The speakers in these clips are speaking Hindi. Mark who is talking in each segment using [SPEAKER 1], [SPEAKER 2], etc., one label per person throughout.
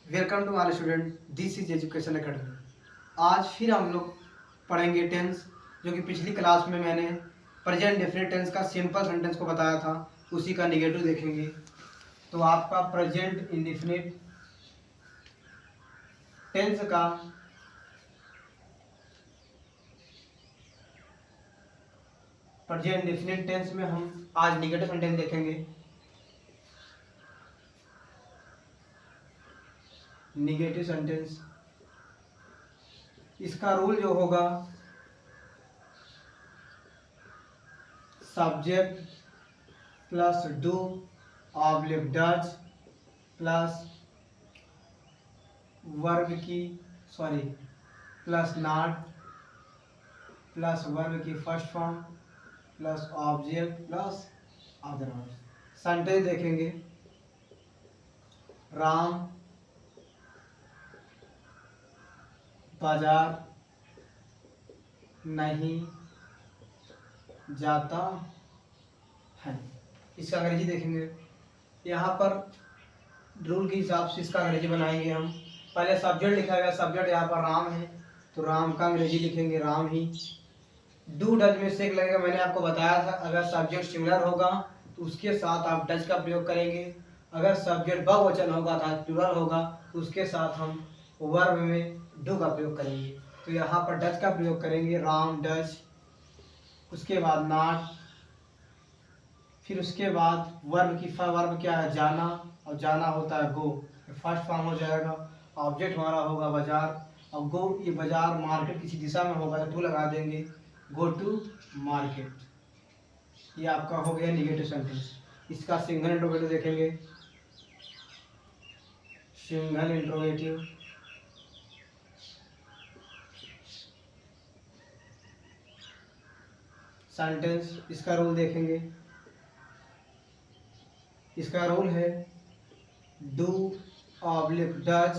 [SPEAKER 1] Welcome to all student, this is education academy. आज फिर हम लोग पढ़ेंगे टेंस, जो कि पिछली क्लास में मैंने प्रेजेंट डेफिनेट टेंस का सिंपल सेंटेंस को बताया था, उसी का निगेटिव देखेंगे। तो आपका प्रेजेंट इंडेफिनिट टेंस का प्रेजेंट इंडेफिनिट टेंस में हम आज निगेटिव सेंटेंस देखेंगे। निगेटिव सेंटेंस, इसका रूल जो होगा, subject plus do oblique does plus verb की प्लस नॉट प्लस वर्ब की first form plus object plus other verb. Sentence देखेंगे। राम बाजार नहीं जाता है। इसका अंग्रेजी देखेंगे। यहाँ पर रूल के हिसाब से इसका अंग्रेजी बनाएंगे हम। पहले सब्जेक्ट लिखा गया, सब्जेक्ट यहाँ पर राम है, तो राम का अंग्रेजी लिखेंगे राम ही। डू डज में से एक लगेगा, मैंने आपको बताया था अगर सब्जेक्ट सिमिलर होगा तो उसके साथ आप डज का प्रयोग करेंगे। अगर सब्जेक्ट बहुवचन होगा अर्थात प्लूरल होगा तो उसके साथ हम वर्ब में डू का प्रयोग करेंगे। तो यहाँ पर डज का प्रयोग करेंगे, राम डज। उसके बाद नॉट, फिर उसके बाद वर्ब क्या है, जाना, और जाना होता है गो, फर्स्ट फॉर्म हो जाएगा। ऑब्जेक्ट हमारा होगा बाजार, और गो ये बाजार मार्केट किसी दिशा में होगा तो टू लगा देंगे, गो टू मार्केट। ये आपका हो गया निगेटिव सेंटेंस। इसका सिंगल इंट्रोगेटिव देखेंगे। सिंगल इंट्रोगेटिव, सेंटेंस, इसका रूल देखेंगे। इसका रूल है do oblique does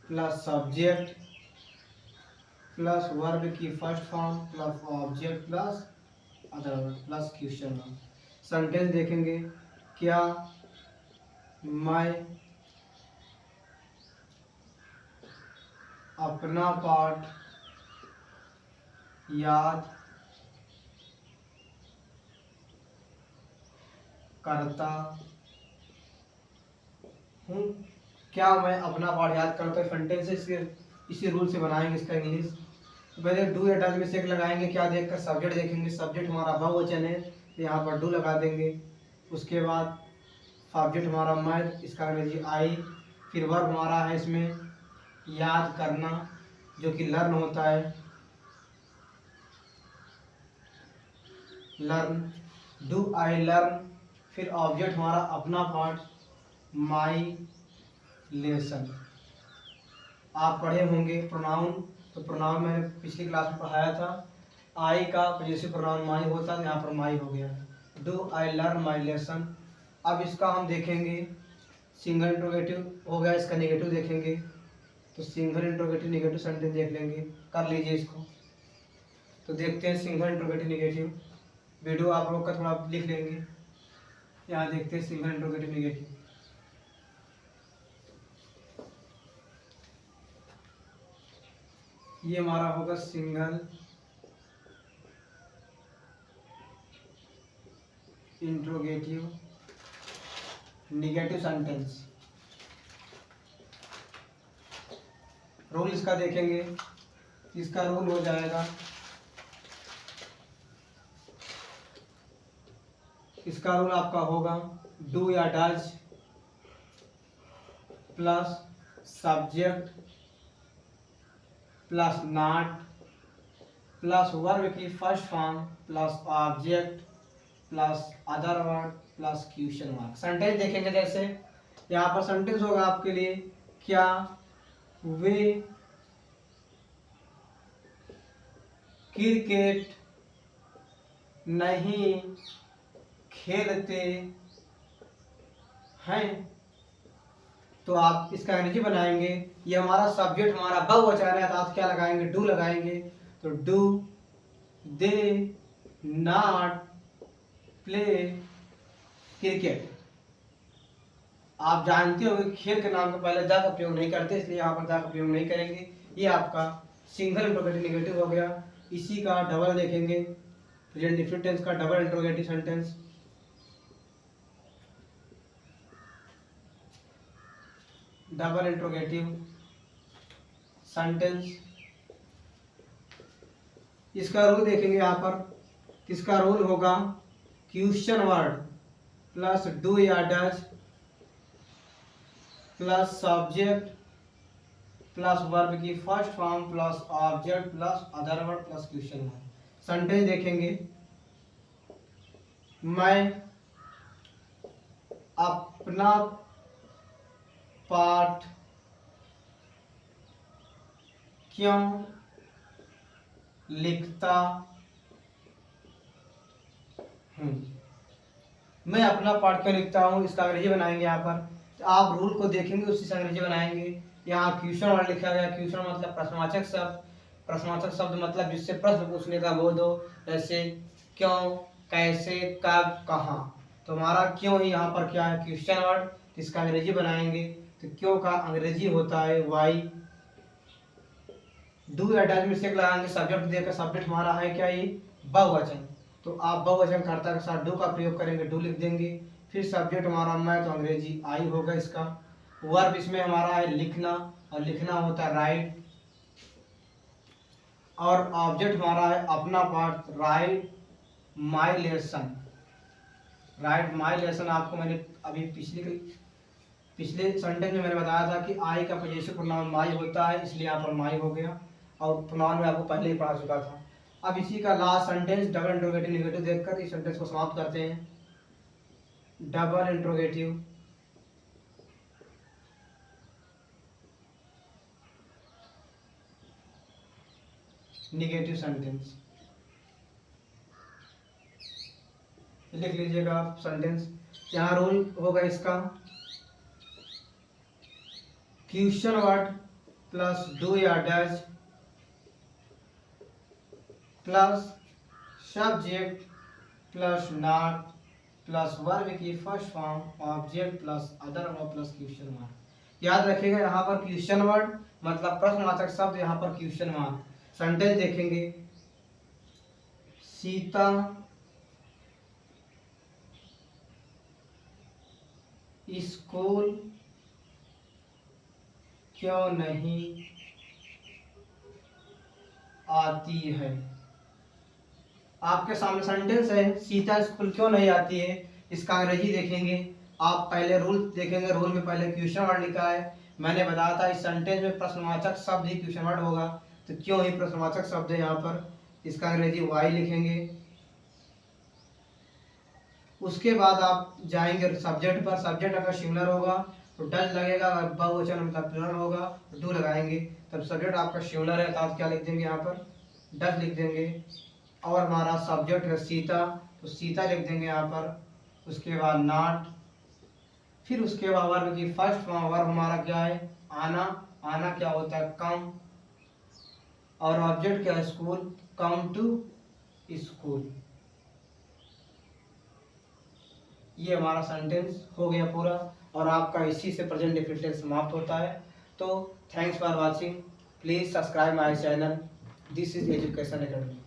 [SPEAKER 1] plus subject plus verb की first form plus object plus other verb plus question verb. Sentence देखेंगे। क्या मैं अपना पाठ याद करता हूँ? क्या मैं अपना पाठ याद करता हूँ? सेंटेंस इसी रूल से बनाएंगे इसका इंग्लिश। पहले डू या डज में से एक लगाएंगे। क्या देखकर सब्जेक्ट देखेंगे। सब्जेक्ट हमारा बहुवचन है तो यहाँ पर डू लगा देंगे। उसके बाद सब्जेक्ट हमारा मैं, इसका अंग्रेजी आई। फिर वर्ब हमारा है इसमें याद करना, जो कि लर्न होता है, लर्न, डू आई लर्न। फिर ऑब्जेक्ट हमारा अपना पाठ, माई लेसन। आप पढ़े होंगे प्रोनाउन, तो प्रोनाउन मैंने पिछली क्लास में पढ़ाया था। आई का पॉजेसिव प्रोनाउन माई होता है, यहाँ पर माई हो गया। Do I learn my lesson. अब इसका हम देखेंगे सिंगल इंट्रोगेटिव हो गया, इसका नेगेटिव देखेंगे। तो सिंगल इंट्रोगेटिव निगेटिव सेंटेंस देख लेंगे, कर लीजिए इसको। तो देखते हैं सिंगल इंट्रोगेटिव निगेटिव। वीडियो आप लोग का थोड़ा लिख लेंगे। यहाँ देखते हैं सिंगल इंट्रोगेटिव निगेटिव। ये हमारा होगा single interrogative negative sentence. Rule इसका देखेंगे। इसका रूल हो जाएगा, इसका रूल आपका होगा डू या does plus subject plus not plus verb की first form plus object plus other word plus question mark. Sentence देखेंगे। जैसे यहाँ पर सेंटेंस होगा आपके लिए, क्या वे क्रिकेट नहीं खेलते हैं? तो आप इसका अंग्रेजी बनाएंगे। ये हमारा सब्जेक्ट हमारा बहुवचन है, तो आप क्या लगाएंगे, डू लगाएंगे। तो do they not play cricket. आप जानते हो कि खेल के नाम के पहले द का प्रयोग नहीं करते, इसलिए यहाँ पर द का प्रयोग नहीं करेंगे। ये आपका सिंगल इंट्रोगेटिव नेगेटिव हो गया। इसी का डबल देखेंगे, प्रेजेंट डिफिनिट टेंस का double interrogative sentence. Double interrogative sentence, इसका रूल देखेंगे यहाँ पर। इसका रूल होगा क्वेश्चन वर्ड प्लस डू या does plus subject plus verb की first form plus object plus other word plus question word. Sentence देखेंगे, मैं अपना पाठ क्यों लिखता हूँ। मैं अपना पाठ क्यों लिखता हूँ, इसका अंग्रेजी बनाएंगे यहाँ पर। आप रूल को देखेंगे, उसी से अंग्रेजी बनाएंगे। यहाँ क्वेश्चन वर्ड लिखा गया। क्वेश्चन मतलब प्रश्नवाचक शब्द। प्रश्नवाचक शब्द मतलब जिससे प्रश्न पूछने का बोध हो, जैसे क्यों, कैसे, कब, कहाँ। तो हमारा क्यों ही यहाँ पर क्या है, क्वेश्चन वर्ड, इसका अंग्रेजी बनाएंगे। तो क्यों का अंग्रेजी होता है वाई। डू या डज में से लगाएंगे, सब्जेक्ट देकर। सब्जेक्ट हमारा है क्या, ये बहुवचन। तो आप बहुवचन कर्ता के साथ डू का प्रयोग करेंगे, डू लिख देंगे। फिर सब्जेक्ट हमारा मैं, तो अंग्रेजी आई होगा इसका। वर्ब इसमें हमारा है लिखना, और लिखना होता है राइट। और ऑब्जेक्ट हमारा है अपना पाठ, राइट माई लेसन। राइट माई लेसन आपको मैंने अभी पिछले सेंटेंस में मैंने बताया था कि आई का पोजेसिव प्रोनाउन माई होता है, इसलिए यहाँ पर माई हो गया। और प्रोनाउन में आपको पहले ही पढ़ा चुका था। अब इसी का last sentence double interrogative negative देखकर इस सेंटेंस को समाप्त करते हैं। डबल इंट्रोगेटिव नेगेटिव सेंटेंस, लिख लीजिएगा आप सेंटेंस। यहाँ रूल होगा इसका क्वेश्चन वर्ड प्लस डू या does plus subject plus not plus verb की first form object plus other verb plus question mark. याद रखिएगा, यहाँ पर क्वेश्चन वर्ड मतलब प्रश्नवाचक शब्द, यहाँ पर क्वेश्चन मार्क। सेंटेंस देखेंगे, सीता स्कूल क्यों नहीं आती है। आपके सामने सेंटेंस है, सीता स्कूल क्यों नहीं आती है। इसका अंग्रेजी देखेंगे। आप पहले रूल देखेंगे, रूल में पहले क्वेश्चन वर्ड लिखा है। मैंने बताया था इस सेंटेंस में प्रश्नवाचक शब्द ही क्वेश्चन वर्ड होगा, तो क्यों ही प्रश्नवाचक शब्द है यहाँ पर। इसका अंग्रेजी वाई लिखेंगे। उसके बाद आप जाएंगे सब्जेक्ट पर। सब्जेक्ट अगर सिमिलर होगा तो डज लगेगा, अगर बहुवचन मतलब प्लूरल होगा तो डू लगाएंगे। तब सब्जेक्ट आपका सिमिलर है तो आप क्या लिख देंगे, यहाँ पर डज लिख देंगे। और हमारा सब्जेक्ट है सीता, तो सीता लिख देंगे यहाँ पर। उसके बाद नॉट, फिर उसके बाद वर्ब की फर्स्ट फॉर्म, वर्ब हमारा क्या है आना। आना क्या होता है कम। और ऑब्जेक्ट क्या है स्कूल, कम टू स्कूल। ये हमारा सेंटेंस हो गया पूरा, और आपका इसी से प्रेजेंट डिफिनिट टेंस समाप्त होता है। तो thanks for watching, please subscribe my channel, this is education academy.